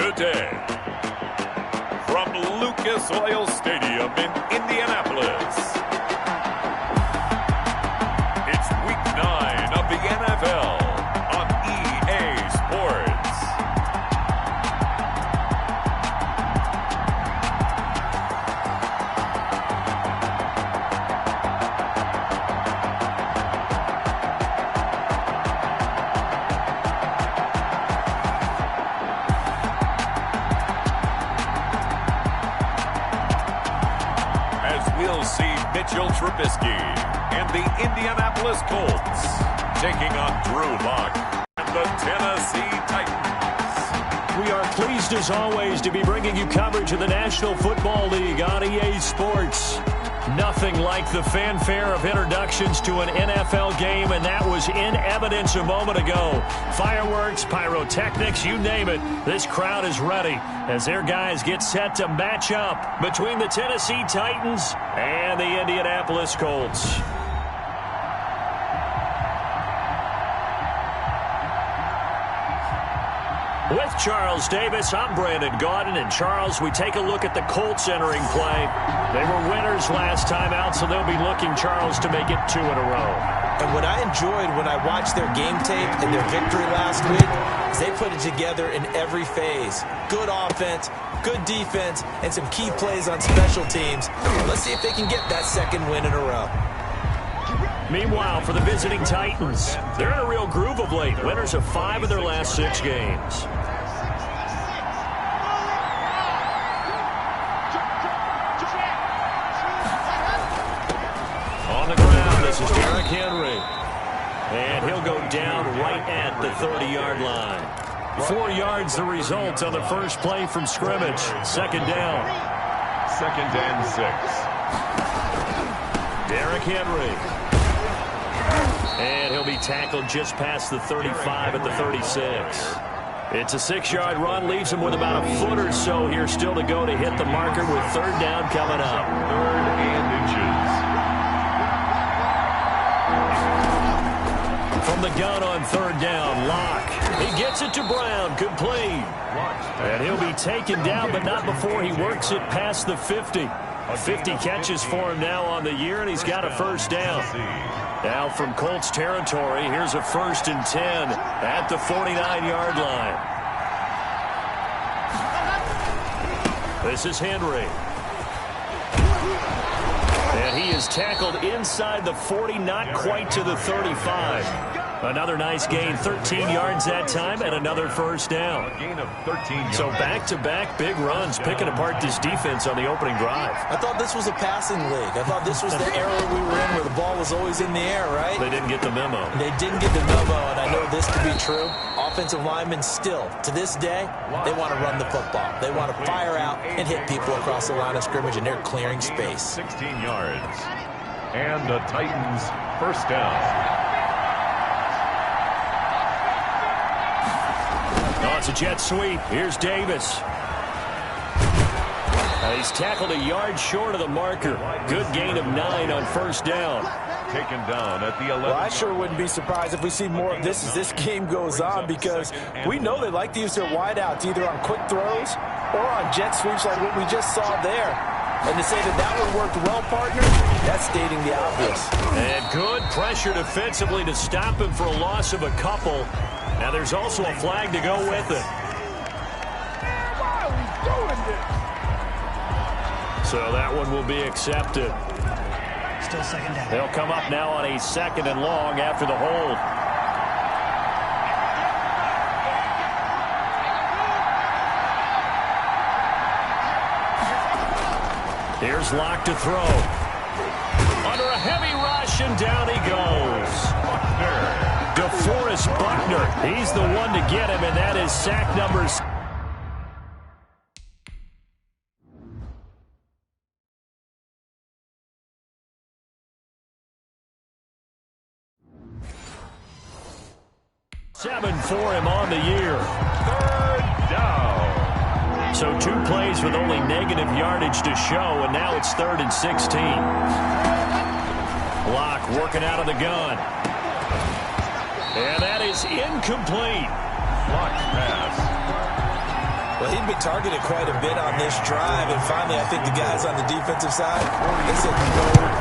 Today, from Lucas Oil Stadium in Indianapolis, it's Week 9 of the NFL on EA Sports. We'll see Mitchell Trubisky and the Indianapolis Colts taking on Drew Lock and the Tennessee Titans. We are pleased as always to be bringing you coverage of the National Football League on EA Sports. Nothing like the fanfare of introductions to an NFL game, and that was in evidence a moment ago. Fireworks, pyrotechnics, you name it. This crowd is ready as their guys get set to match up between the Tennessee Titans and the Indianapolis Colts. With Charles Davis, I'm Brandon Gaudin. And Charles, we take a look at the Colts entering play. They were winners last time out, so they'll be looking, Charles, to make it 2 in a row. And what I enjoyed when I watched their game tape and their victory last week is they put it together in every phase. Good offense, good defense, and some key plays on special teams. Let's see if they can get that second win in a row. Meanwhile, for the visiting Titans, they're in a real groove of late. Winners of 5 of their last 6 games. On the ground, this is Derrick Henry. And he'll go down right at the 30-yard line. 4 yards the result on the first play from scrimmage. Second down. 2nd and 6. Derrick Henry. And he'll be tackled just past the 35 at the 36. It's a 6-yard run, leaves him with about a foot or so here still to go to hit the marker with 3rd down coming up. 3rd and inches. From the gun on 3rd down, Locke. He gets it to Brown, complete. And he'll be taken down, but not before he works it past the 50. 50 catches for him now on the year, and he's got a 1st down. Now from Colts territory, here's a 1st and 10 at the 49-yard line. This is Henry. And he is tackled inside the 40, not quite to the 35. Another nice gain, 13 yards that time, and another 1st down. A gain of 13 yards. So back-to-back big runs, picking apart this defense on the opening drive. I thought this was a passing league. I thought this was the era we were in where the ball was always in the air, right? They didn't get the memo. They didn't get the memo, and I know this to be true. Offensive linemen still, to this day, they want to run the football. They want to fire out and hit people across the line of scrimmage, and they're clearing space. 16 yards. And the Titans' 1st down. Oh, it's a jet sweep. Here's Davis. He's tackled a yard short of the marker. Good gain of 9 on 1st down. Taken down at the 11. Well, I sure wouldn't be surprised if we see more of this as this game goes on, because we know they like to use their wideouts either on quick throws or on jet sweeps like what we just saw there. And to say that that one worked well, partner, that's stating the obvious. And good pressure defensively to stop him for a loss of a couple. Now there's also a flag to go with it. So that one will be accepted. Still 2nd down. They'll come up now on a 2nd and long after the hold. Here's Locke to throw. Under a heavy rush, and down he goes. DeForest Buckner. He's the one to get him, and that is sack number 6. Seven for him on the year. 3rd down. So 2 plays with only negative yardage to show, and now it's 3rd and 16. Locke working out of the gun. And that is incomplete. Locke's pass. Well, he'd been targeted quite a bit on this drive, and finally I think the guys on the defensive side, they said no more.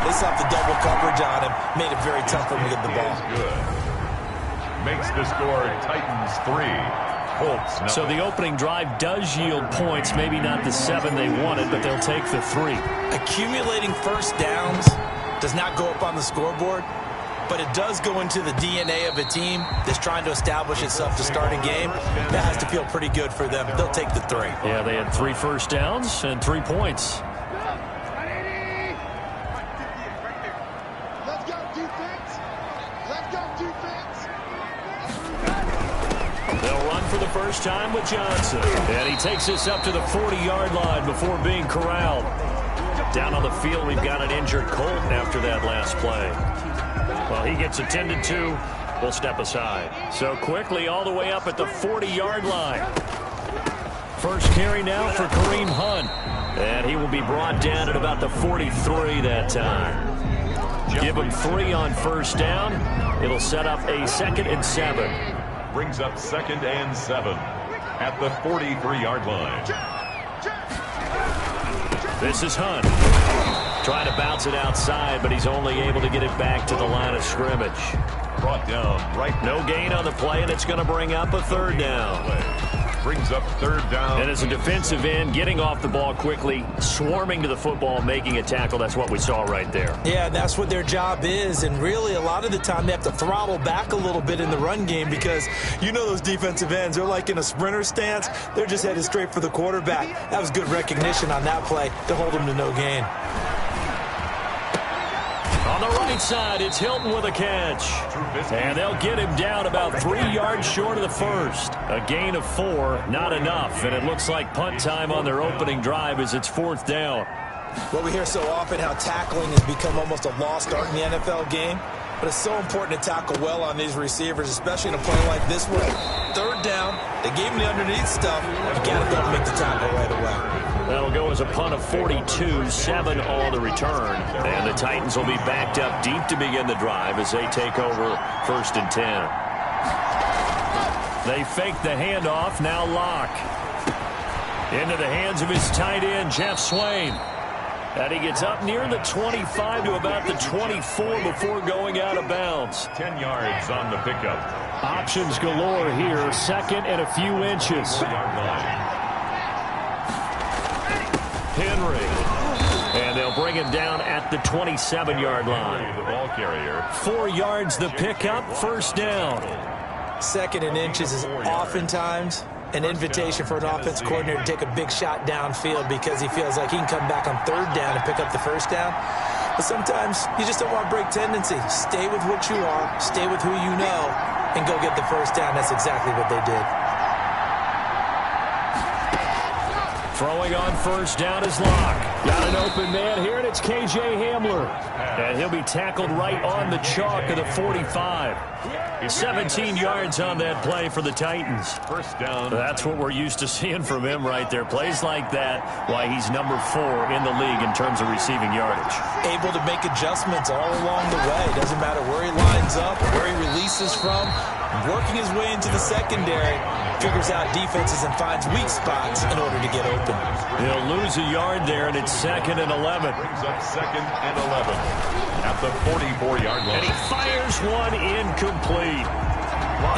They slapped the double coverage on him, made it very tough for him to get the ball. Good. Makes the score Titans 3, Colts 9. So the opening drive does yield points, maybe not the 7 they wanted, but they'll take the 3. Accumulating first downs does not go up on the scoreboard, but it does go into the DNA of a team that's trying to establish itself to start a game. That has to feel pretty good for them. They'll take the 3. Yeah, they had 3 first downs and 3 points. Let's go, defense. Let's go, defense. They'll run for the first time with Johnson. And he takes us up to the 40-yard line before being corralled. Down on the field, we've got an injured Colt after that last play. Well, he gets attended to. We'll step aside. So quickly all the way up at the 40-yard line. First carry now for Kareem Hunt. And he will be brought down at about the 43 that time. Give him 3 on first down. It'll set up a 2nd and 7. Brings up 2nd and 7 at the 43-yard line. This is Hunt. Trying to bounce it outside, but he's only able to get it back to the line of scrimmage. Brought down right. No gain on the play, and it's going to bring up a 3rd down. Brings up 3rd down. And as a defensive end, getting off the ball quickly, swarming to the football, making a tackle, that's what we saw right there. Yeah, that's what their job is, and really a lot of the time they have to throttle back a little bit in the run game because you know those defensive ends, they're like in a sprinter stance. They're just headed straight for the quarterback. That was good recognition on that play to hold him to no gain. On the right side, it's Hilton with a catch. And they'll get him down about 3 yards short of the first. A gain of 4, not enough. And it looks like punt time on their opening drive as it's 4th down. Well, we hear so often how tackling has become almost a lost art in the NFL game. But it's so important to tackle well on these receivers, especially in a play like this one. 3rd down, they gave him the underneath stuff. You got to go and make the tackle right away. That'll go as a punt of 42, 7 on the return. And the Titans will be backed up deep to begin the drive as they take over 1st and 10. They fake the handoff, now Locke. Into the hands of his tight end, Jeff Swain. And he gets up near the 25 to about the 24 before going out of bounds. 10 yards on the pickup. Options galore here, 2nd and a few inches. Henry. And they'll bring him down at the 27-yard line. The ball carrier. 4 yards the pickup, 1st down. 2nd and inches is oftentimes an invitation for an offense coordinator to take a big shot downfield because he feels like he can come back on 3rd down and pick up the 1st down. But sometimes you just don't want to break tendency. Stay with what you are, stay with who you know, and go get the 1st down. That's exactly what they did. Throwing on 1st down is Locke. Got an open man here, and it's K.J. Hamler. And he'll be tackled right on the chalk of the 45. 17 yards on that play for the Titans. 1st down. That's what we're used to seeing from him right there. Plays like that, why he's number 4 in the league in terms of receiving yardage. Able to make adjustments all along the way. Doesn't matter where he lines up, where he releases from. Working his way into the secondary, figures out defenses and finds weak spots in order to get open. He'll lose a yard there, and it's 2nd and 11. Brings up 2nd and 11 at the 44-yard line. And he fires one incomplete.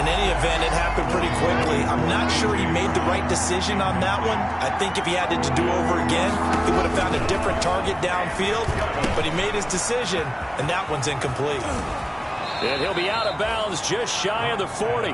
In any event, it happened pretty quickly. I'm not sure he made the right decision on that one. I think if he had it to do over again, he would have found a different target downfield. But he made his decision, and that one's incomplete. And he'll be out of bounds just shy of the 40.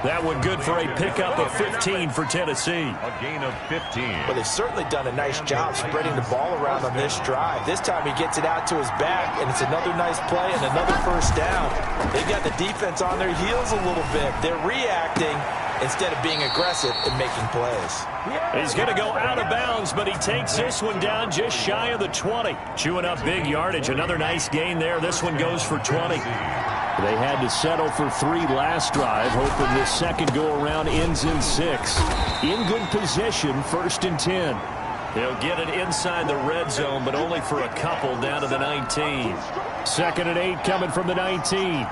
That one good for a pickup of 15 for Tennessee. A gain of 15. But they've certainly done a nice job spreading the ball around on this drive. This time he gets it out to his back, and it's another nice play and another 1st down. They've got the defense on their heels a little bit. They're reacting instead of being aggressive and making plays. He's going to go out of bounds, but he takes this one down just shy of the 20. Chewing up big yardage. Another nice gain there. This one goes for 20. They had to settle for 3 last drive, hoping this second go-around ends in 6. In good position, 1st and 10. He'll get it inside the red zone, but only for a couple down to the 19. 2nd and 8 coming from the 19.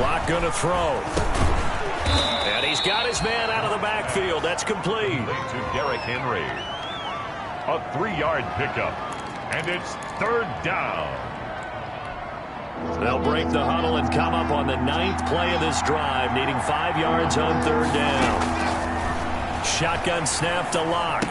Lock going to throw. And he's got his man out of the backfield. That's complete. To Derrick Henry. A 3-yard pickup. And it's 3rd down. They'll break the huddle and come up on the 9th play of this drive, needing 5 yards on 3rd down. Shotgun snap to Lock.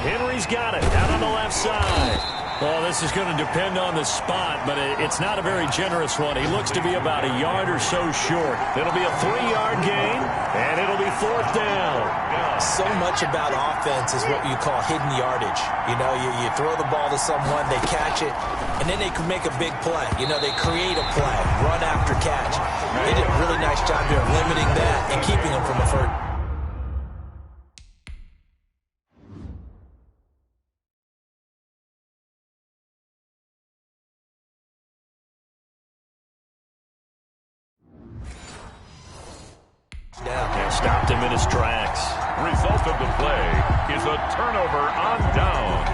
Henry's got it out on the left side. Well, this is going to depend on the spot, but it's not a very generous one. He looks to be about a yard or so short. It'll be a 3-yard gain, and it'll be 4th down. So much about offense is what you call hidden yardage. You know, you throw the ball to someone, they catch it, and then they can make a big play. You know, they create a play, run after catch. They did a really nice job here of limiting that and keeping them from a first. Stopped him in his tracks. Result of the play is a turnover on downs.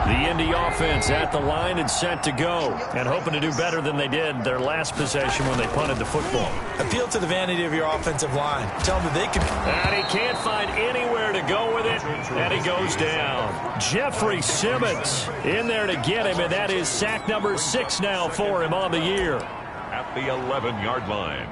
The Indy offense at the line and set to go, and hoping to do better than they did their last possession when they punted the football. Appeal to the vanity of your offensive line. Tell them that they can. And he can't find anywhere to go with it, and he goes down. Jeffrey Simmons in there to get him, and that is sack number 6 now for him on the year. At the 11-yard line.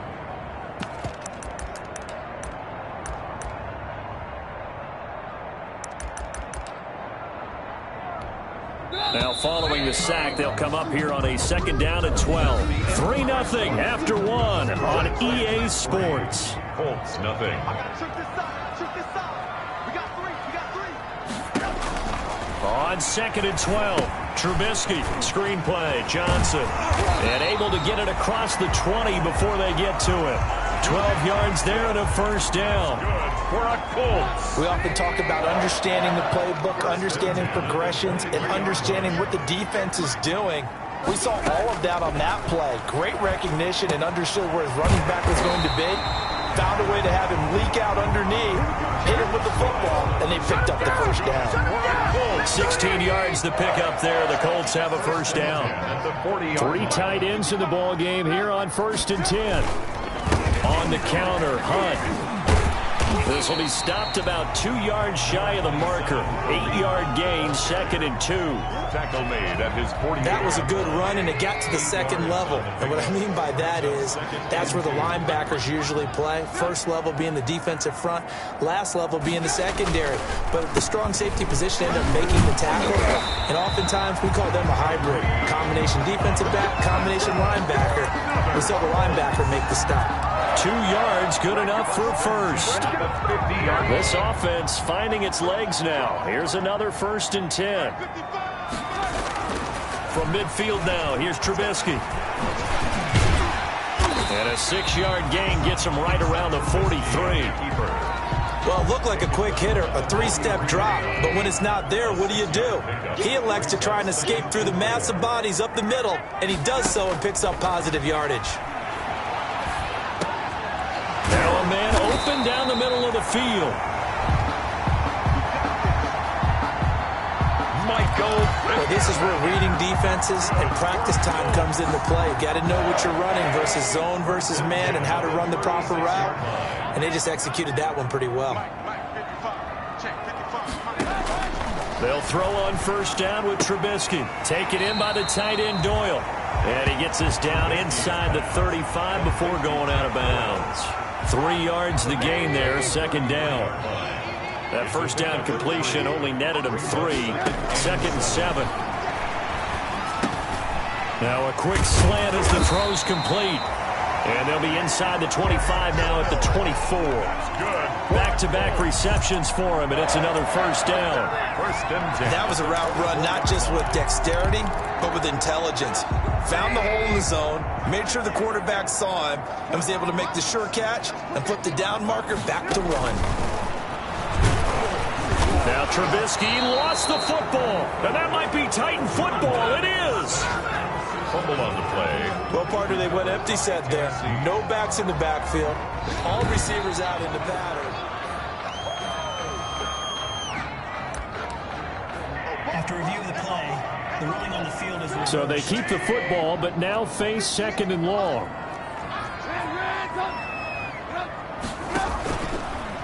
Now following the sack, they'll come up here on a 2nd down and 12. 3-0 after 1 on EA Sports. Colts nothing. I got to check this side. We got 3. On 2nd and 12, Trubisky, screenplay, Johnson. And able to get it across the 20 before they get to it. 12 yards there and a 1st down. Good for a Colts. We often talk about understanding the playbook, understanding progressions, and understanding what the defense is doing. We saw all of that on that play. Great recognition and understood where his running back was going to be. Found a way to have him leak out underneath, hit him with the football, and they picked up the 1st down. 16 yards to pick up there. The Colts have a 1st down. 3 tight ends in the ball game here on 1st and 10. On the counter, Hunt. This will be stopped about 2 yards shy of the marker. 8-yard gain, 2nd and 2. Tackle made at his 40. That was a good run, and it got to the 2nd level. And what I mean by that is that's where the linebackers usually play. 1st level being the defensive front, last level being the secondary. But the strong safety position ended up making the tackle, and oftentimes we call them a hybrid. Combination defensive back, combination linebacker. We saw the linebacker make the stop. 2 yards, good enough for a 1st. This offense finding its legs now. Here's another 1st and 10. From midfield now, here's Trubisky. And a 6-yard gain gets him right around the 43. Well, it looked like a quick hitter, a 3-step drop. But when it's not there, what do? He elects to try and escape through the massive bodies up the middle, and he does so and picks up positive yardage. Now a man open down the middle of the field. Well, this is where reading defenses and practice time comes into play. You got to know what you're running versus zone versus man and how to run the proper route. And they just executed that one pretty well. They'll throw on 1st down with Trubisky. Taken in by the tight end Doyle. And he gets us down inside the 35 before going out of bounds. 3 yards the gain there, 2nd down. That 1st down completion only netted him 3. 2nd and 7. Now a quick slant as the throw's complete. And they'll be inside the 25 now at the 24. Back-to-back receptions for him, and it's another 1st down. 1st and 10. That was a route run not just with dexterity, but with intelligence. Found the hole in the zone, made sure the quarterback saw him, and was able to make the sure catch and flip the down marker back to 1. Now Trubisky lost the football, and that might be Titan football. It is. Fumble on the play. Well, partner, they went empty set there. No backs in the backfield. All receivers out in the pattern. After review of the play, The ruling on the field is So they keep the football, but now face 2nd and long.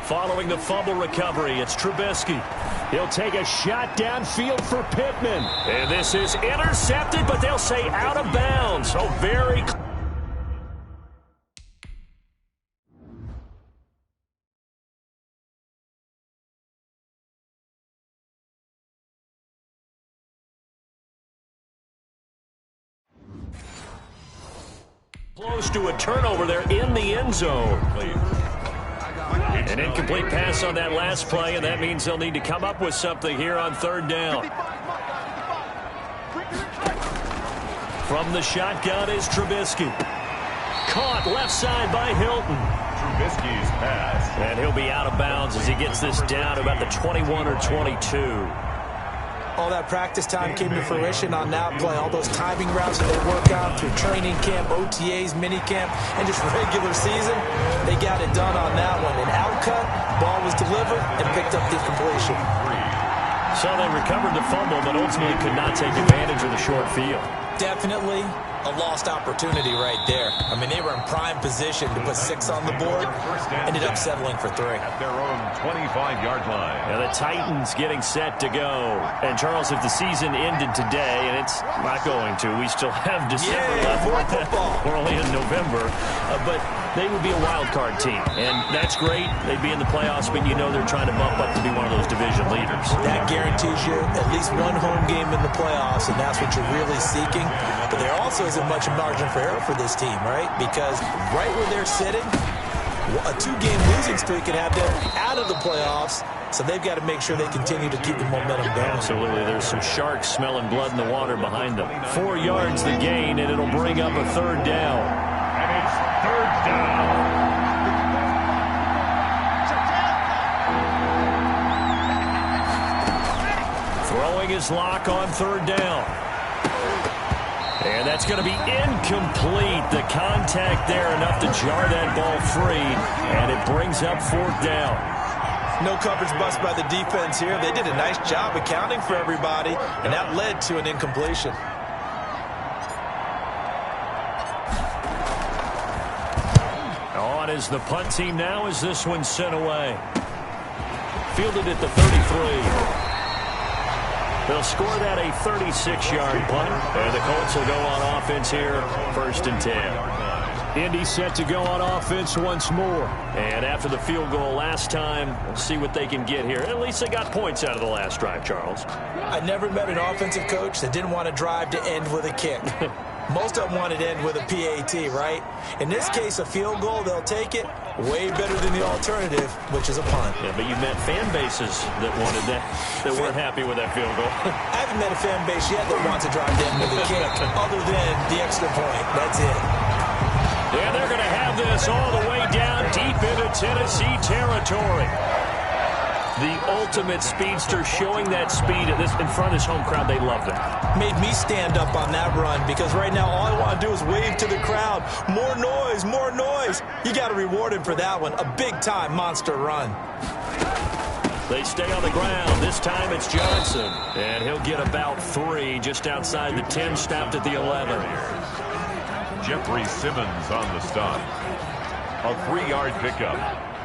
Following the fumble recovery, it's Trubisky. He'll take a shot downfield for Pittman. And this is intercepted, but they'll say out of bounds. So very close. Close to a turnover there in the end zone. An incomplete pass on that last play, and that means they'll need to come up with something here on 3rd down. From the shotgun is Trubisky. Caught left side by Hilton. Trubisky's pass. And he'll be out of bounds as he gets this down to about the 21 or 22. All that practice time came to fruition on that play. All those timing routes that they work out through training camp, OTAs, mini camp, and just regular season, they got it done on that one. An outcut, ball was delivered, and picked up the completion. So they recovered the fumble, but ultimately could not take advantage of the short field. Definitely a lost opportunity right there. I mean, they were in prime position to put 6 on the board, ended up settling for 3. At their own 25-yard line. Now the Titans getting set to go. And, Charles, if the season ended today, and it's not going to, we still have December left. We're only in November. But they would be a wild card team. And that's great. They'd be in the playoffs, but you know they're trying to bump up to be one of those division leaders. That guarantees you at least one home game in the playoffs, and that's what you're really seeking. But there also isn't much margin for error for this team, right? Because right where they're sitting, a 2-game losing streak could have them out of the playoffs, so they've got to make sure they continue to keep the momentum going. Absolutely. There's some sharks smelling blood in the water behind them. 4 yards the gain, and it'll bring up a 3rd down. And it's 3rd down. Throwing his lock on 3rd down. And that's going to be incomplete. The contact there enough to jar that ball free, and it brings up 4th down. No coverage bust by the defense here. They did a nice job accounting for everybody, and that led to an incompletion. On is the punt team now as this one's sent away. Fielded at the 33. They'll score that a 36-yard punt, and the Colts will go on offense here, 1st and 10. Indy set to go on offense once more. And after the field goal last time, we'll see what they can get here. At least they got points out of the last drive, Charles. I never met an offensive coach that didn't want to drive to end with a kick. Most of them wanted to end with a PAT, right? In this case, a field goal, they'll take it. Way better than the alternative, which is a punt. Yeah, but you met fan bases that wanted that, that weren't happy with that field goal. I haven't met a fan base yet that wants to drive to end with a kick, other than the extra point. That's it. Yeah, they're going to have this all the way down deep into Tennessee territory. The ultimate speedster showing that speed in front of this home crowd. They love that. Made me stand up on that run because right now all I want to do is wave to the crowd. More noise, more noise. You got to reward him for that one. A big-time monster run. They stay on the ground. This time it's Johnson. And he'll get about 3 just outside the 10, stopped at the 11. Jeffrey Simmons on the stop. A 3-yard pickup.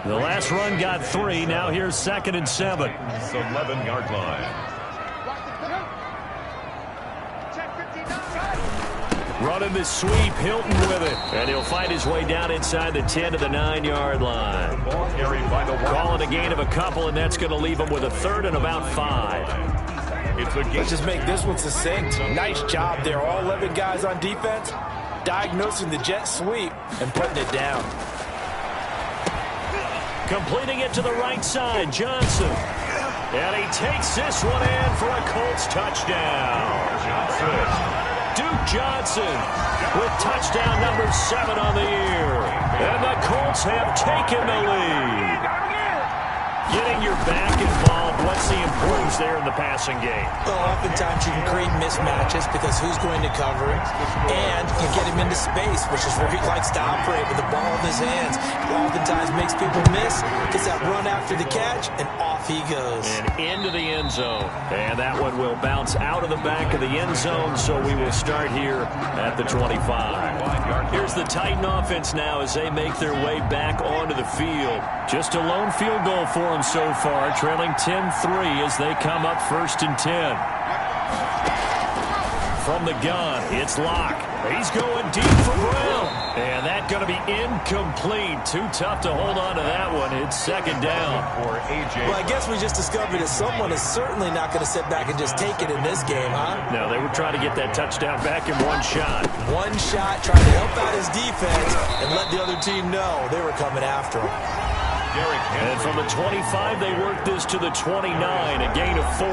The last run got 3. Now here's 2nd and 7. It's 11-yard line. Running the sweep, Hilton with it. And he'll find his way down inside the 10 to the 9-yard line. Ball carried by the Calling a gain of a couple, and that's going to leave him with a 3rd and about 5. It's a gain. Let's just make this one succinct. Nice job there. All 11 guys on defense diagnosing the jet sweep and putting it down. Completing it to the right side, Johnson. And he takes this one in for a Colts touchdown. Duke Johnson with touchdown number 7 on the year. And the Colts have taken the lead. Getting your back involved, what's the importance there in the passing game? Well, oftentimes you can create mismatches because who's going to cover it, and you get him into space, which is where he likes to operate with the ball in his hands. It oftentimes makes people miss, gets that run after the catch, and off he goes. And into the end zone. And that one will bounce out of the back of the end zone, so we will start here at the 25. Here's the Titan offense now as they make their way back onto the field. Just a lone field goal for them so far, trailing 10-3 as they come up 1st and 10. From the gun, it's Locke. He's going deep for Brown. And that's going to be incomplete. Too tough to hold on to that one. It's 2nd down. Well, I guess we just discovered that someone is certainly not going to sit back and just take it in this game, huh? No, they were trying to get that touchdown back in one shot. One shot, trying to help out his defense and let the other team know they were coming after him. And from the 25, they work this to the 29, a gain of 4.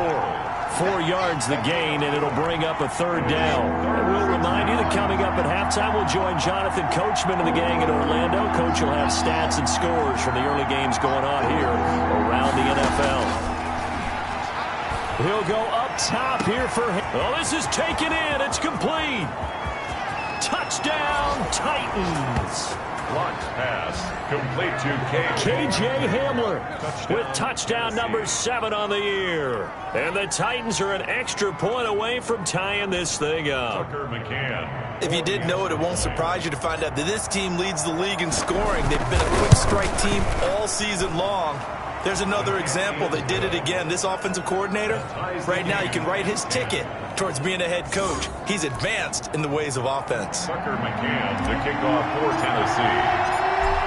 4 yards the gain, and it'll bring up a 3rd down. And we'll remind you that coming up at halftime, we'll join Jonathan Coachman and the gang in Orlando. Coach will have stats and scores from the early games going on here around the NFL. He'll go up top here for him. Oh, this is taken in. It's complete. Touchdown, Titans. Launch pass complete to KJ Hamler with touchdown number 7 on the year. And the Titans are an extra point away from tying this thing up. If you didn't know it, it won't surprise you to find out that this team leads the league in scoring. They've been a quick strike team all season long. There's another example. They did it again. This offensive coordinator, right now you can write his ticket towards being a head coach. He's advanced in the ways of offense. Tucker McCann to kick off for Tennessee.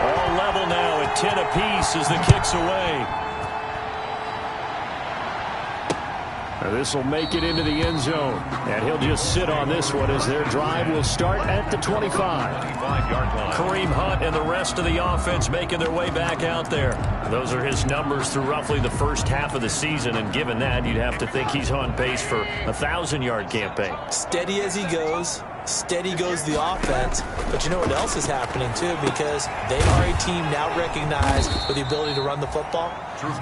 All level now at 10 apiece as the kick's away. This will make it into the end zone. And he'll just sit on this one as their drive will start at the 25. Kareem Hunt and the rest of the offense making their way back out there. Those are his numbers through roughly the first half of the season. And given that, you'd have to think he's on pace for a 1,000-yard campaign. Steady as he goes. Steady goes the offense. But you know what else is happening, too? Because they are a team now recognized for the ability to run the football.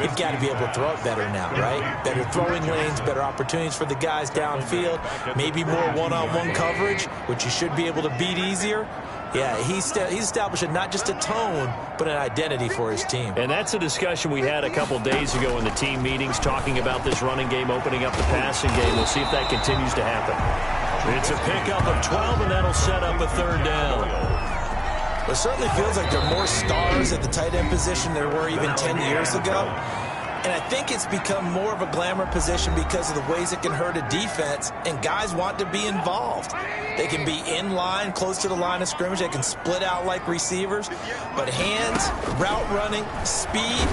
You've got to be able to throw it better now, right? Better throwing lanes, better opportunities for the guys downfield, maybe more one-on-one coverage, which you should be able to beat easier. Yeah, he's establishing not just a tone, but an identity for his team. And that's a discussion we had a couple days ago in the team meetings, talking about this running game, opening up the passing game. We'll see if that continues to happen. It's a pickup of 12, and that'll set up a 3rd down. It certainly feels like there are more stars at the tight end position than there were even 10 years ago. And I think it's become more of a glamour position because of the ways it can hurt a defense, and guys want to be involved. They can be in line, close to the line of scrimmage. They can split out like receivers. But hands, route running, speed,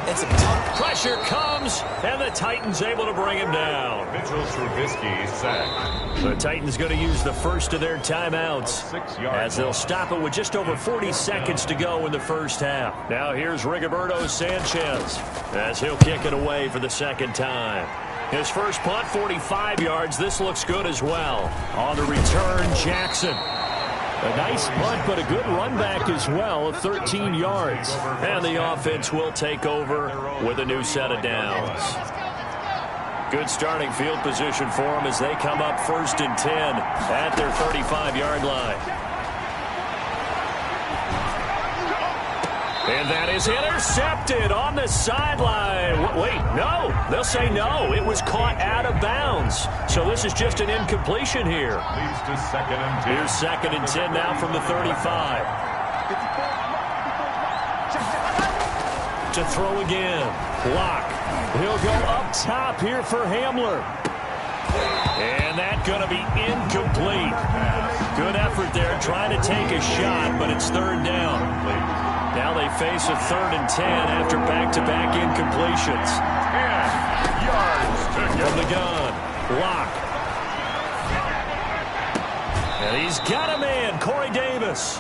and some tough pressure comes, and the Titans able to bring him down. Mitchell Trubisky sacked. The Titans going to use the first of their timeouts as they'll stop it with just over 40 seconds to go in the first half. Now here's Rigoberto Sanchez as he'll kick it away for the 2nd time. His first punt, 45 yards. This looks good as well. On the return, Jackson. A nice punt, but a good run back as well of 13 yards. And the offense will take over with a new set of downs. Good starting field position for them as they come up 1st and 10 at their 35-yard line. And that is intercepted on the sideline. Wait, no. They'll say no. It was caught out of bounds. So this is just an incompletion here. Leads to 2nd and 10. Here's 2nd and 10 now from the 35. To throw again. Block. He'll go up top here for Hamler. And that's going to be incomplete. Good effort there trying to take a shot, but it's 3rd down. Now they face a 3rd and 10 after back-to-back incompletions. 10 yards to go. From the gun, Lock. And he's got a man, Corey Davis.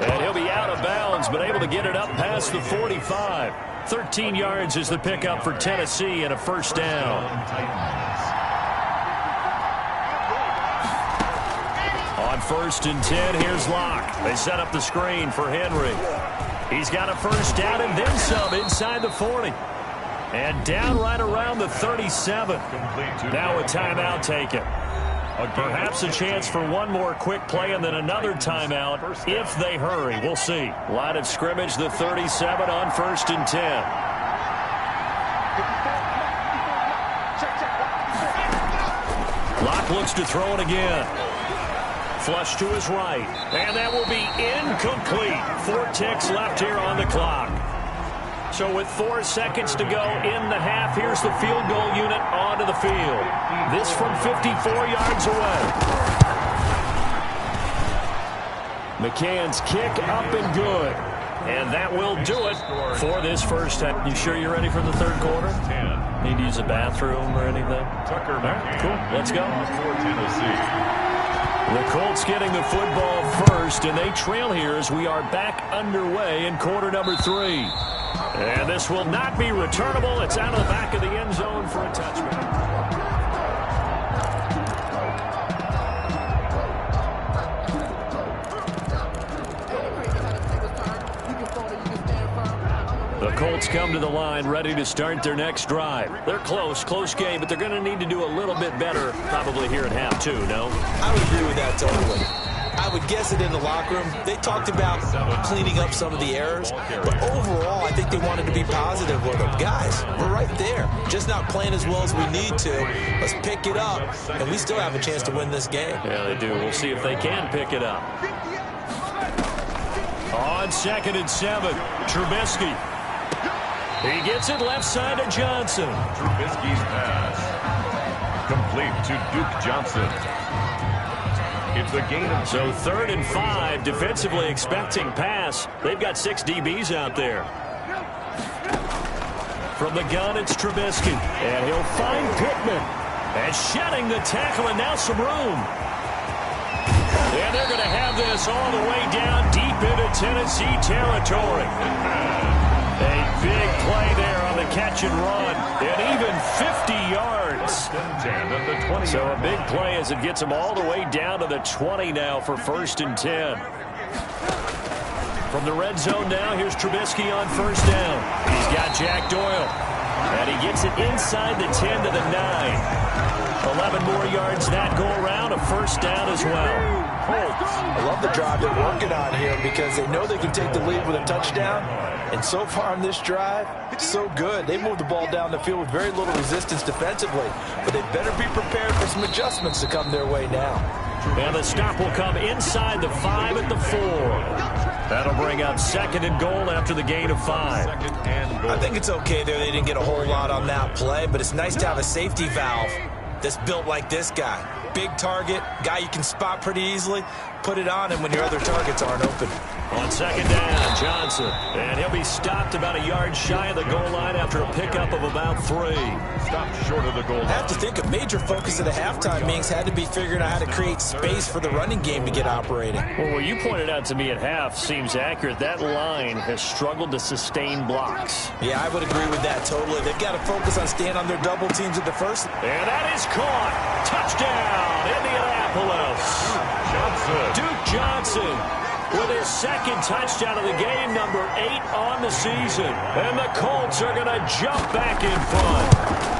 And he'll be out of bounds, but able to get it up past the 45. 13 yards is the pickup for Tennessee and a 1st down. On 1st and 10, here's Locke. They set up the screen for Henry. He's got a first down and then some inside the 40. And down right around the 37. Now a timeout taken. Perhaps a chance for one more quick play and then another timeout if they hurry. We'll see. Line of scrimmage, the 37 on 1st and 10. Locke looks to throw it again. Flush to his right. And that will be incomplete. 4 ticks left here on the clock. So with 4 seconds to go in the half, here's the field goal unit onto the field. This from 54 yards away. McCann's kick up and good. And that will do it for this first half. You sure you're ready for the third quarter? Need to use a bathroom or anything? Tucker McCann. Cool, let's go. For Tennessee. The Colts getting the football first, and they trail here as we are back underway in quarter number 3. And this will not be returnable. It's out of the back of the end zone for a touchback. The Colts come to the line ready to start their next drive. They're close game, but they're going to need to do a little bit better probably here at half 2, no? I would agree with that totally. I would guess it in the locker room. They talked about cleaning up some of the errors, but overall, I think they wanted to be positive with them. Guys, we're right there. Just not playing as well as we need to. Let's pick it up, and we still have a chance to win this game. Yeah, they do. We'll see if they can pick it up. On 2nd and 7, Trubisky. He gets it left side to Johnson. Trubisky's pass. Complete to Duke Johnson. It's a gain of 2. So 3rd and 5, defensively expecting pass. They've got 6 DBs out there. From the gun, it's Trubisky. And he'll find Pittman. And shedding the tackle, and now some room. And they're going to have this all the way down deep into Tennessee territory. A big play there on the catch and run. And even 50 yards. So a big play as it gets them all the way down to the 20 now for 1st and 10. From the red zone now, here's Trubisky on 1st down. He's got Jack Doyle. And he gets it inside the 10 to the 9. 11 more yards that go around, a 1st down as well. I love the drive they're working on here because they know they can take the lead with a touchdown. And so far on this drive, so good. They moved the ball down the field with very little resistance defensively. But they better be prepared for some adjustments to come their way now. And the stop will come inside the 5 at the 4. That'll bring up 2nd and goal after the gain of 5. I think it's okay there. They didn't get a whole lot on that play, but it's nice to have a safety valve that's built like this guy. Big target, guy you can spot pretty easily. Put it on him when your other targets aren't open. On 2nd down, Johnson. And he'll be stopped about a yard shy of the goal line after a pickup of about 3. Stopped short of the goal line. I have to think a major focus of the halftime meetings had to be figuring out how to create space for the running game to get operating. Well, what you pointed out to me at half seems accurate. That line has struggled to sustain blocks. Yeah, I would agree with that totally. They've got to focus on staying on their double teams at the first. And that is caught. Touchdown, Indianapolis. Duke Johnson with his 2nd touchdown of the game, number 8 on the season. And the Colts are going to jump back in front.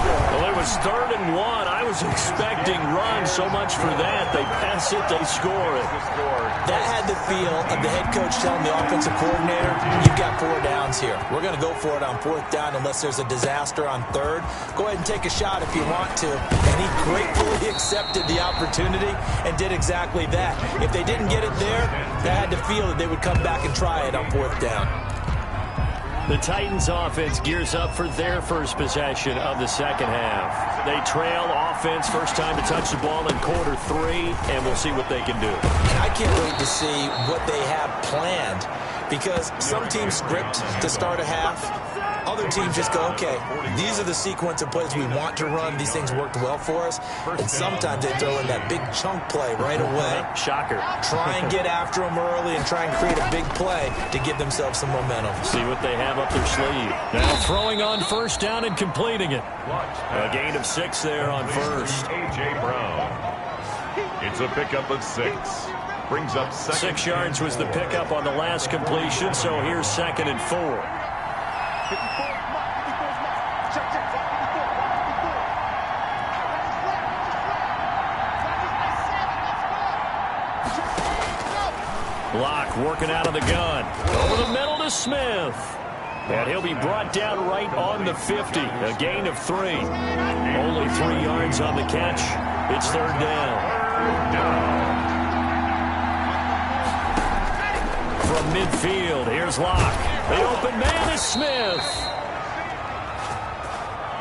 Well, it was 3rd and 1. I was expecting runs, so much for that. They pass it, they score it. That had the feel of the head coach telling the offensive coordinator, you've got 4 downs here. We're going to go for it on 4th down unless there's a disaster on 3rd. Go ahead and take a shot if you want to. And he gratefully accepted the opportunity and did exactly that. If they didn't get it there, they had to feel that they would come back and try it on 4th down. The Titans offense gears up for their first possession of the 2nd half. They trail offense, first time to touch the ball in quarter 3, and we'll see what they can do. I can't wait to see what they have planned because some teams script to start a half. Other teams just go, okay, these are the sequence of plays we want to run. These things worked well for us. And sometimes they throw in that big chunk play right away. Shocker. Try and get after them early and try and create a big play to give themselves some momentum. See what they have up their sleeve. Now throwing on 1st down and completing it. A gain of 6 there on 1st. A.J. Brown. It's a pickup of 6. Brings up 6 yards was the pickup on the last completion, so here's 2nd and 4. 54 is marked. 54 is marked. Check, check, check. 54. 54. Locke working out of the gun. Over the middle to Smith. And he'll be brought down right on the 50. A gain of 3. Only 3 yards on the catch. It's 3rd down. From midfield, here's Locke. The open man is Smith.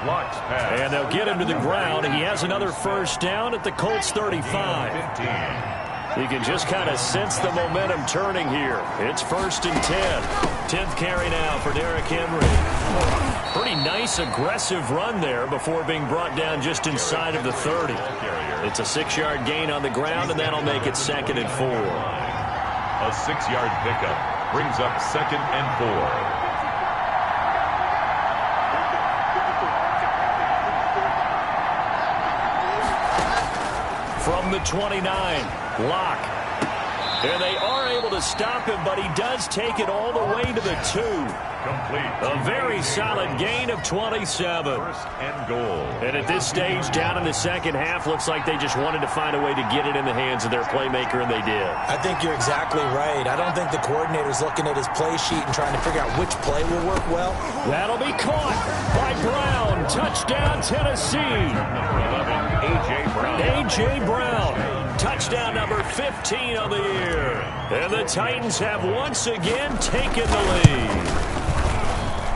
Locke's pass. And they'll get him to the ground. He has another first down at the Colts 35. 15. You can just kind of sense the momentum turning here. It's 1st and 10. 10th carry now for Derrick Henry. Pretty nice, aggressive run there before being brought down just inside of the 30. It's a 6-yard gain on the ground, and that'll make it 2nd and 4. A 6-yard pickup brings up 2nd and 4. From the 29, Locke. And they are able to stop him, but he does take it all the way to the 2. Complete. A very solid gain of 27. 1st and goal. And at this stage, down in the second half, looks like they just wanted to find a way to get it in the hands of their playmaker, and they did. I think you're exactly right. I don't think the coordinator's looking at his play sheet and trying to figure out which play will work well. That'll be caught by Brown. Touchdown, Tennessee. A.J. Brown. A.J. Brown. Touchdown number 15 of the year. And the Titans have once again taken the lead.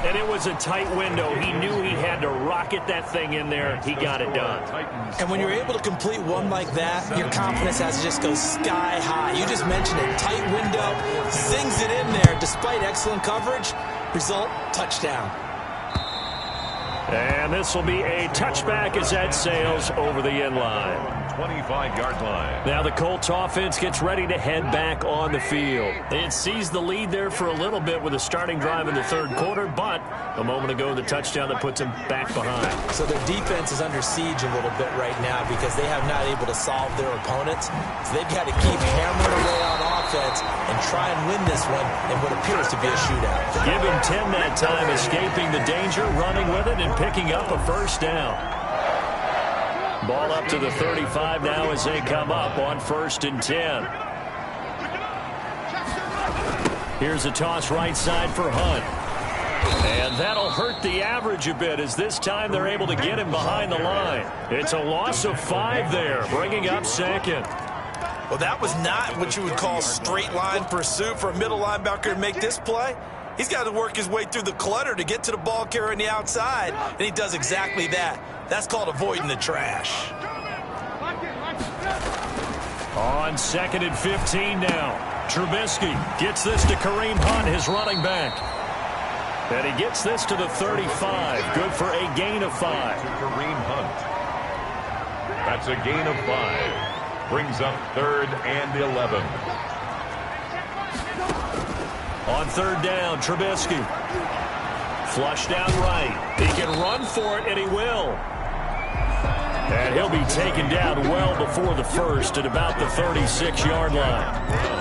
And it was a tight window. He knew he had to rocket that thing in there. He got it done. And when you're able to complete one like that, your confidence has to just go sky high. You just mentioned it. Tight window, sings it in there despite excellent coverage. Result, touchdown. And this will be a touchback as that sails over the end line. 25-yard line. Now the Colts offense gets ready to head back on the field. It seized the lead there for a little bit with a starting drive in the 3rd quarter, but a moment ago the touchdown that puts them back behind. So their defense is under siege a little bit right now because they have not able to solve their opponents. So they've got to keep hammering away on offense and try and win this one in what appears to be a shootout. Give him 10 that time, escaping the danger, running with it, and picking up a first down. Ball up to the 35 now as they come up on 1st and 10. Here's a toss right side for Hunt. And that'll hurt the average a bit as this time they're able to get him behind the line. It's a loss of 5 there, bringing up 2nd. Well, that was not what you would call straight line pursuit for a middle linebacker to make this play. He's got to work his way through the clutter to get to the ball carrier on the outside, and he does exactly that. That's called avoiding the trash. On 2nd and 15 now. Trubisky gets this to Kareem Hunt, his running back. And he gets this to the 35. Good for a gain of 5. To Kareem Hunt. That's a gain of 5. Brings up 3rd and 11. On 3rd down, Trubisky. Flush down right. He can run for it, and he will. And he'll be taken down well before the 1st at about the 36-yard line.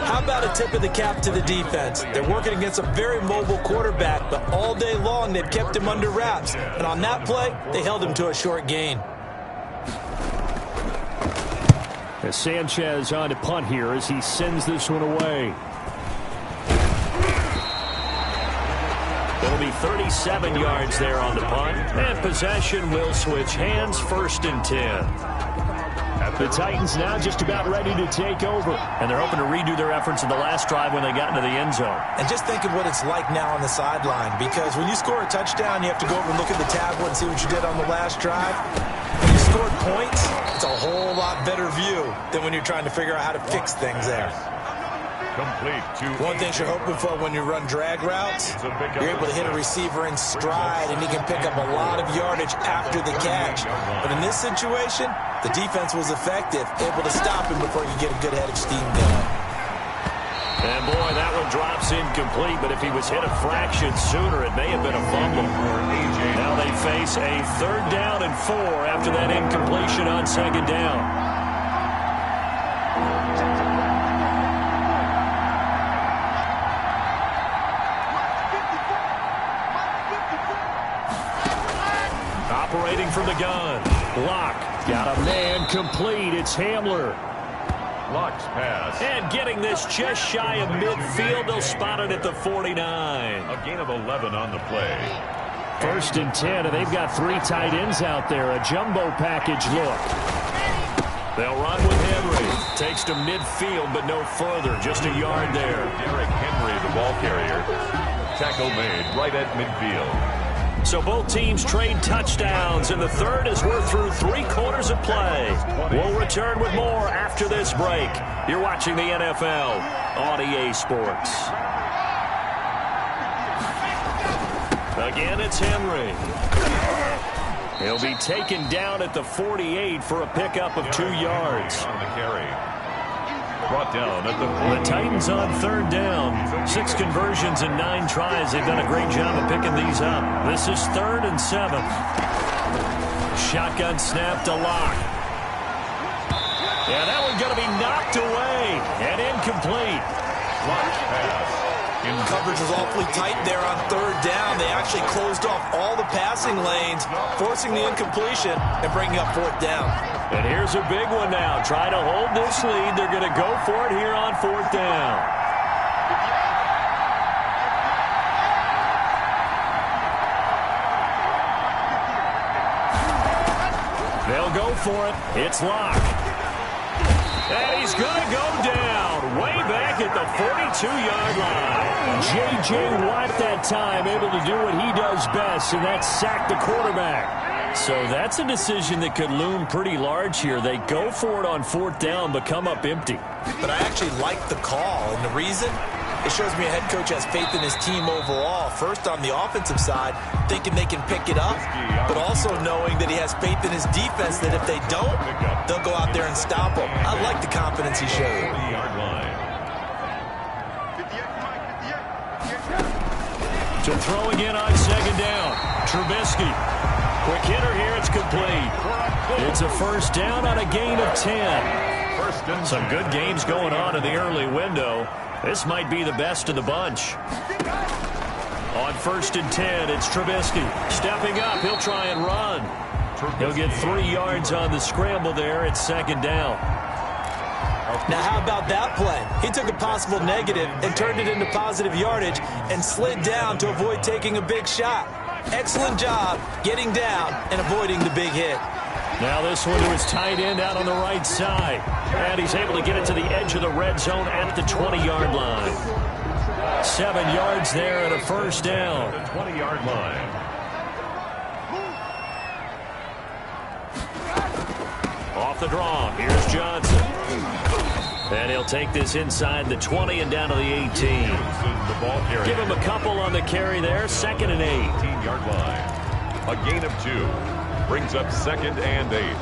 How about a tip of the cap to the defense? They're working against a very mobile quarterback, but all day long they've kept him under wraps. And on that play, they held him to a short gain. As Sanchez on to punt here as he sends this one away. It'll be 37 yards there on the punt. And possession will switch hands, 1st and 10. The Titans now just about ready to take over. And they're hoping to redo their efforts in the last drive when they got into the end zone. And just think of what it's like now on the sideline. Because when you score a touchdown, you have to go over and look at the tablet and see what you did on the last drive. When you scored points, it's a whole lot better view than when you're trying to figure out how to fix things there. Complete to One thing you're hoping for when you run drag routes, you're able to hit a receiver in stride, and he can pick up a lot of yardage after the catch. But in this situation, the defense was effective, able to stop him before you get a good head of steam going. And boy, that one drops incomplete, but if he was hit a fraction sooner, it may have been a fumble. Now they face a 3rd down and 4 after that incompletion on 2nd down. from the gun. Locke got a man complete. It's Hamler. Locke's pass. And getting this just shy of midfield. They'll spot it at the 49. A gain of 11 on the play. 1st and 10, and they've got 3 tight ends out there. A jumbo package look. They'll run with Henry. Takes to midfield, but no further. Just a yard there. Derrick Henry, the ball carrier. Tackle made right at midfield. So both teams trade touchdowns, and the third as we're through 3 quarters of play. We'll return with more after this break. You're watching the NFL on EA Sports. Again, it's Henry. He'll be taken down at the 48 for a pickup of 2 yards. On the carry. Brought down at the Titans on 3rd down. 6 conversions and 9 tries. They've done a great job of picking these up. This is 3rd and 7. Shotgun snap to Locke. Yeah, that one's going to be knocked away and incomplete. Locke's pass. Coverage was awfully tight there on 3rd down. They actually closed off all the passing lanes, forcing the incompletion and bringing up 4th down. And here's a big one now. Try to hold this lead. They're going to go for it here on 4th down. They'll go for it. It's Locke. And he's going to go down way back at the 42-yard line. J.J. Watt that time able to do what he does best, and that's sack the quarterback. So that's a decision that could loom pretty large here. They go for it on 4th down, but come up empty. But I actually like the call, and the reason? It shows me a head coach has faith in his team overall. First, on the offensive side, thinking they can pick it up, but also knowing that he has faith in his defense that if they don't, they'll go out there and stop them. I like the confidence he showed. To throw again on 2nd down. Trubisky. Quick hitter here. It's complete. It's a 1st down on a gain of 10. Some good games going on in the early window. This might be the best of the bunch. On 1st and 10, it's Trubisky. Stepping up, he'll try and run. He'll get 3 yards on the scramble there. It's 2nd down. Now, how about that play? He took a possible negative and turned it into positive yardage and slid down to avoid taking a big shot. Excellent job getting down and avoiding the big hit. Now this one to his tight end out on the right side. And he's able to get it to the edge of the red zone at the 20-yard line. 7 yards there and a 1st down. The 20-yard line. Off the draw, here's Johnson. And he'll take this inside the 20 and down to the 18. The ball carrier. Give him a couple on the carry there. 2nd and 8. 18-yard line. A gain of 2. Brings up 2nd and 8.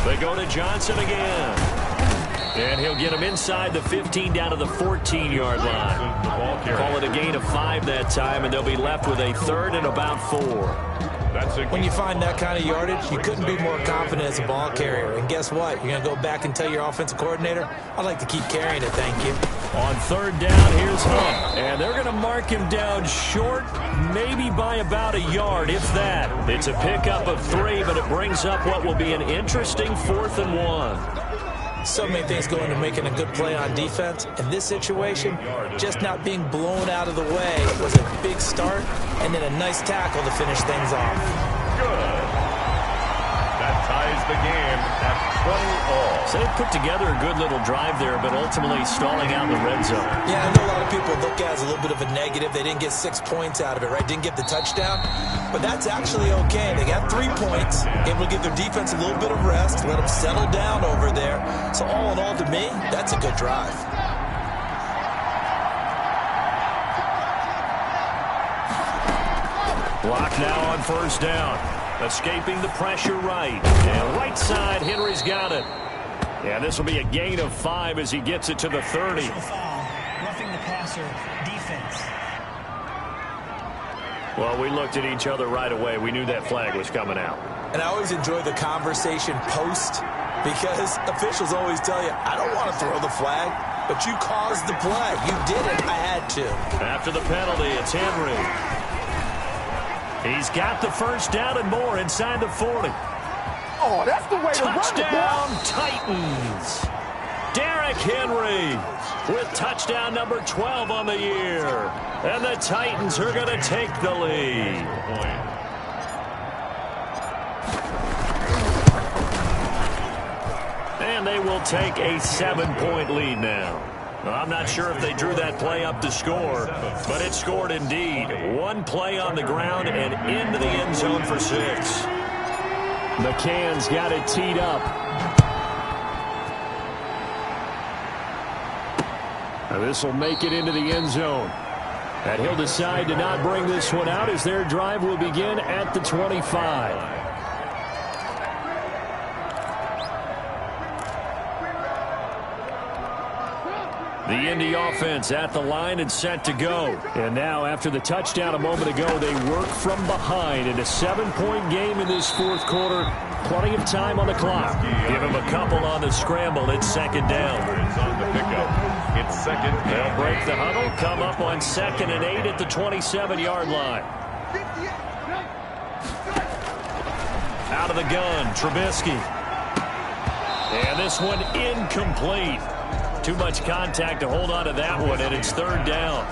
They go to Johnson again. And he'll get him inside the 15 down to the 14-yard line. Call it a gain of 5 that time, and they'll be left with a 3rd and about 4. When you find that kind of yardage, you couldn't be more confident as a ball carrier. And guess what? You're going to go back and tell your offensive coordinator, I'd like to keep carrying it, thank you. On 3rd down, here's Hunt. And they're going to mark him down short, maybe by about a yard, if that. It's a pickup of 3, but it brings up what will be an interesting 4th and 1. So many things go into making a good play on defense. In this situation, just not being blown out of the way was a big start, and then a nice tackle to finish things off. Good. That ties the game at 20-all. So they put together a good little drive there, but ultimately stalling out in the red zone. Yeah, I know a lot of people look at it as a little bit of a negative. They didn't get 6 points out of it, right? Didn't get the touchdown. But that's actually okay. They got 3 points, able to give their defense a little bit of rest, let them settle down over there. So all in all, to me, that's a good drive. Block now on 1st down. Escaping the pressure right. And right side, Henry's got it. Yeah, this will be a gain of 5 as he gets it to the 30. Roughing the passer, defense. Well, we looked at each other right away. We knew that flag was coming out. And I always enjoy the conversation post because officials always tell you, I don't want to throw the flag. but you caused the play. You did it. I had to. After the penalty, it's Henry. He's got the first down and more inside the 40. Oh, that's the way to run it, Touchdown, Titans. Derrick Henry with touchdown number 12 on the year. And the Titans are going to take the lead. And they will take a 7-point lead now. I'm not sure if they drew that play up to score, but it scored indeed. One play on the ground and into the end zone for 6. McCann's got it teed up. This will make it into the end zone. And he'll decide to not bring this one out as their drive will begin at the 25. The Indy offense at the line and set to go. And now, after the touchdown a moment ago, they work from behind in a 7-point game in this fourth quarter. Plenty of time on the clock. Give him a couple on the scramble. It's second down. It's on the pickup. It's second. They'll break the huddle, come up on 2nd and 8 at the 27-yard line. Out of the gun, Trubisky. And this one incomplete. Too much contact to hold on to that one, and it's third down.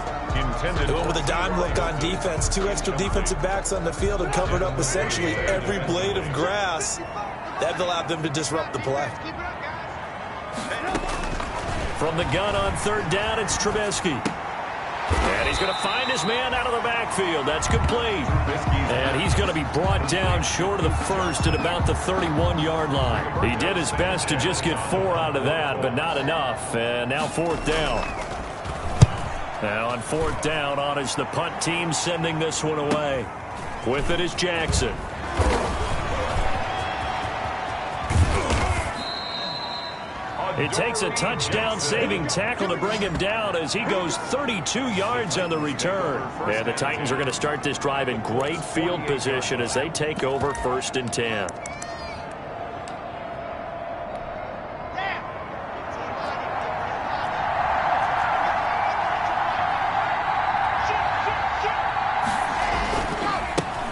Doing with a dime look on defense. 2 extra defensive backs on the field and covered up essentially every blade of grass. That allowed them to disrupt the play. From the gun on third down, it's Trubisky. And he's going to find his man out of the backfield. That's complete. And he's going to be brought down short of the first at about the 31-yard line. He did his best to just get 4 out of that, but not enough. And now fourth down. Now on fourth down, on is the punt team sending this one away. With it is Jackson. It takes a touchdown-saving tackle to bring him down as he goes 32 yards on the return. And the Titans are going to start this drive in great field position as they take over 1st and 10.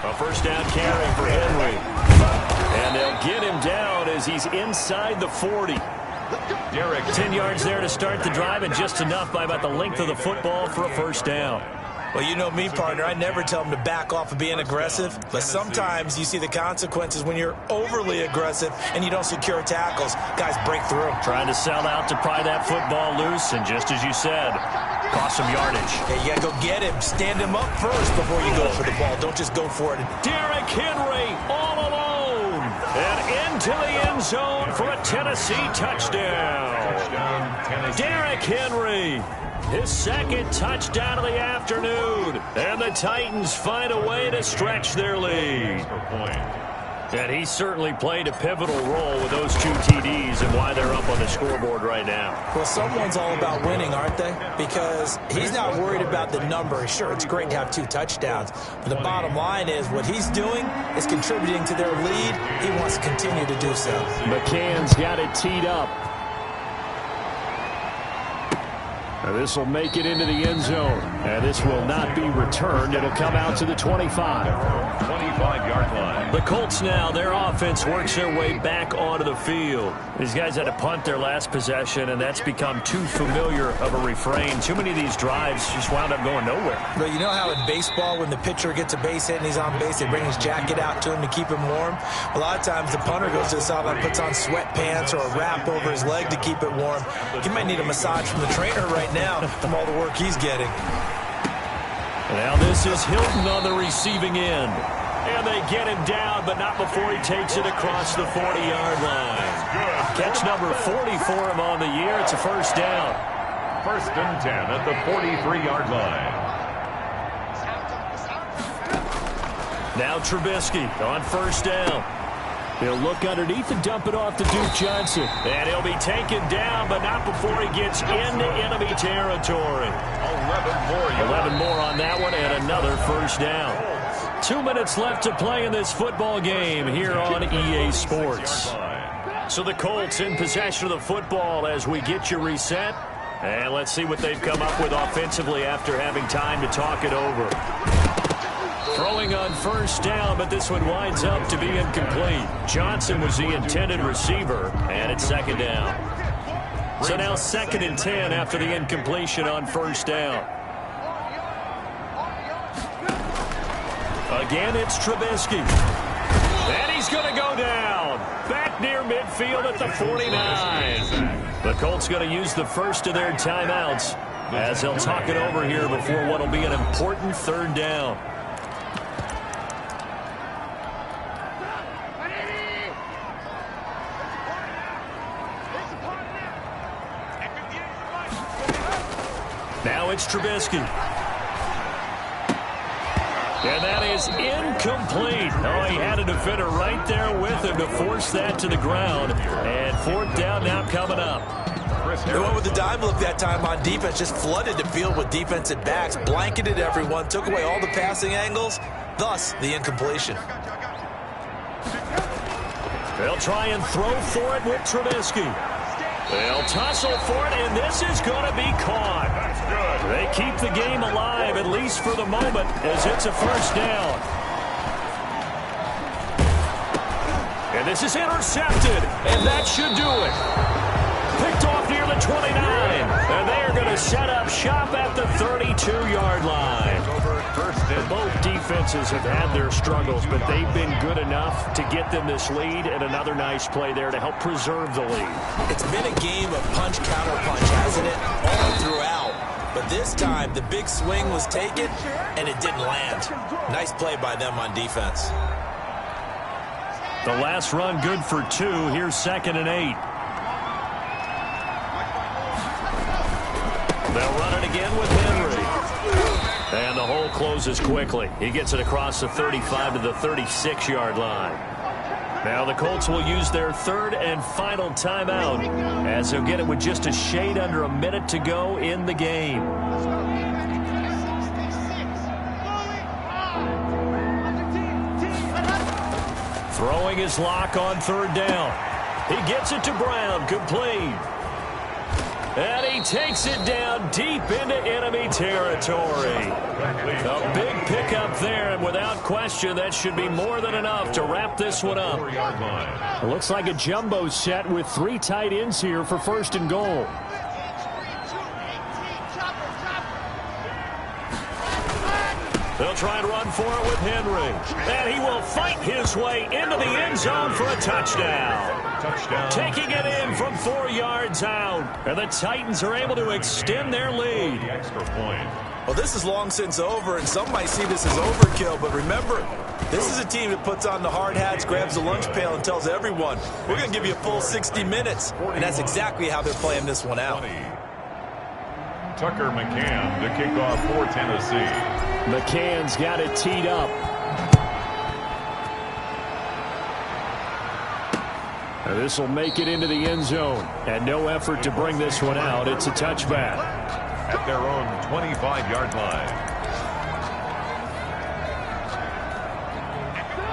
A first down carry for Henry. And they'll get him down as he's inside the 40. 10 yards there to start the drive, and just enough by about the length of the football for a first down. Well, you know me, partner. I never tell them to back off of being aggressive, but sometimes you see the consequences when you're overly aggressive and you don't secure tackles. Guys break through. Trying to sell out to pry that football loose, and just as you said, cost some yardage. Yeah, you got to go get him. Stand him up first before you go for the ball. Don't just go for it. Derrick Henry all alone. And into the end zone for a Tennessee touchdown. Derrick Henry, his 2nd touchdown of the afternoon. And the Titans find a way to stretch their lead. And he certainly played a pivotal role with those 2 TDs and why they're up on the scoreboard right now. Well, someone's all about winning, aren't they? Because he's not worried about the number. Sure, it's great to have 2 touchdowns. But the bottom line is what he's doing is contributing to their lead. He wants to continue to do so. McCann's got it teed up. This will make it into the end zone. And this will not be returned. It'll come out to the 25. 25-yard line. The Colts now, their offense works their way back onto the field. These guys had to punt their last possession, and that's become too familiar of a refrain. Too many of these drives just wound up going nowhere. But you know how in baseball, when the pitcher gets a base hit and he's on base, they bring his jacket out to him to keep him warm? A lot of times the punter goes to the sideline, puts on sweatpants or a wrap over his leg to keep it warm. He might need a massage from the trainer right now from all the work he's getting. Now this is Hilton on the receiving end. And they get him down, but not before he takes it across the 40-yard line. Catch number 40 for him on the year. It's a first down. 1st and 10 at the 43-yard line. Now Trubisky on first down. He'll look underneath and dump it off to Duke Johnson. And he'll be taken down, but not before he gets into enemy territory. 11 more on that one, and another first down. 2 minutes left to play in this football game here on EA Sports. So the Colts in possession of the football as we get you reset. And let's see what they've come up with offensively after having time to talk it over. Throwing on first down, but this one winds up to be incomplete. Johnson was the intended receiver, and it's second down. So now 2nd and 10 after the incompletion on first down. Again, it's Trubisky. And he's going to go down. Back near midfield at the 49. The Colts going to use the first of their timeouts as they'll talk it over here before what will be an important 3rd down. Now it's Trubisky. And that is incomplete. Oh, he had a defender right there with him to force that to the ground. And 4th down now coming up. They went with the dime look that time on defense, just flooded the field with defensive backs, blanketed everyone, took away all the passing angles, thus the incompletion. They'll try and throw for it with Trubisky. They'll tussle for it, and this is going to be caught. They keep the game alive, at least for the moment, as it's a 1st down. And this is intercepted, and that should do it. Picked off near the 29, and they are going to set up shop at the 32-yard line. Both defenses have had their struggles, but they've been good enough to get them this lead, and another nice play there to help preserve the lead. It's been a game of punch-counter-punch, hasn't it? All throughout. But this time, the big swing was taken, and it didn't land. Nice play by them on defense. The last run good for 2. Here's 2nd and 8. They'll run it again with Henry. And the hole closes quickly. He gets it across the 35 to the 36-yard line. Now the Colts will use their 3rd and final timeout as they'll get it with just a shade under a minute to go in the game. Throwing his lock on 3rd down. He gets it to Brown, complete. And he takes it down deep into enemy territory. A big pickup there, and without question, that should be more than enough to wrap this one up. It looks like a jumbo set with 3 tight ends here for 1st and goal. They'll try and run for it with Henry. And he will fight his way into the end zone for a touchdown. Taking it in from 4 yards out. And the Titans are able to extend their lead. Well, this is long since over, and some might see this as overkill. But remember, this is a team that puts on the hard hats, grabs the lunch pail, and tells everyone, we're going to give you a full 60 minutes. And that's exactly how they're playing this one out. Tucker McCann to kick off for Tennessee. McCann's got it teed up. This will make it into the end zone. And no effort to bring this one out. It's a touchback. At their own 25-yard line.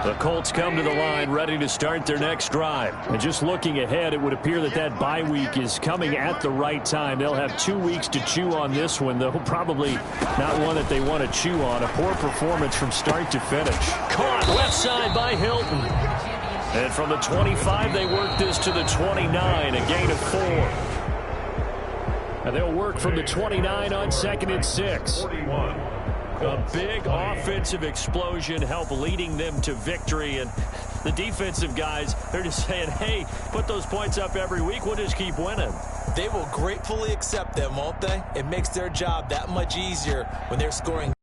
The Colts come to the line ready to start their next drive. And just looking ahead, it would appear that that bye week is coming at the right time. They'll have 2 weeks to chew on this one, though probably not one that they want to chew on. A poor performance from start to finish. Caught left side by Hilton. And from the 25, they work this to the 29, a gain of 4. And they'll work from the 29 on 2nd and 6. 41. A big offensive explosion helped leading them to victory. And the defensive guys, they're just saying, hey, put those points up every week. We'll just keep winning. They will gratefully accept them, won't they? It makes their job that much easier when they're scoring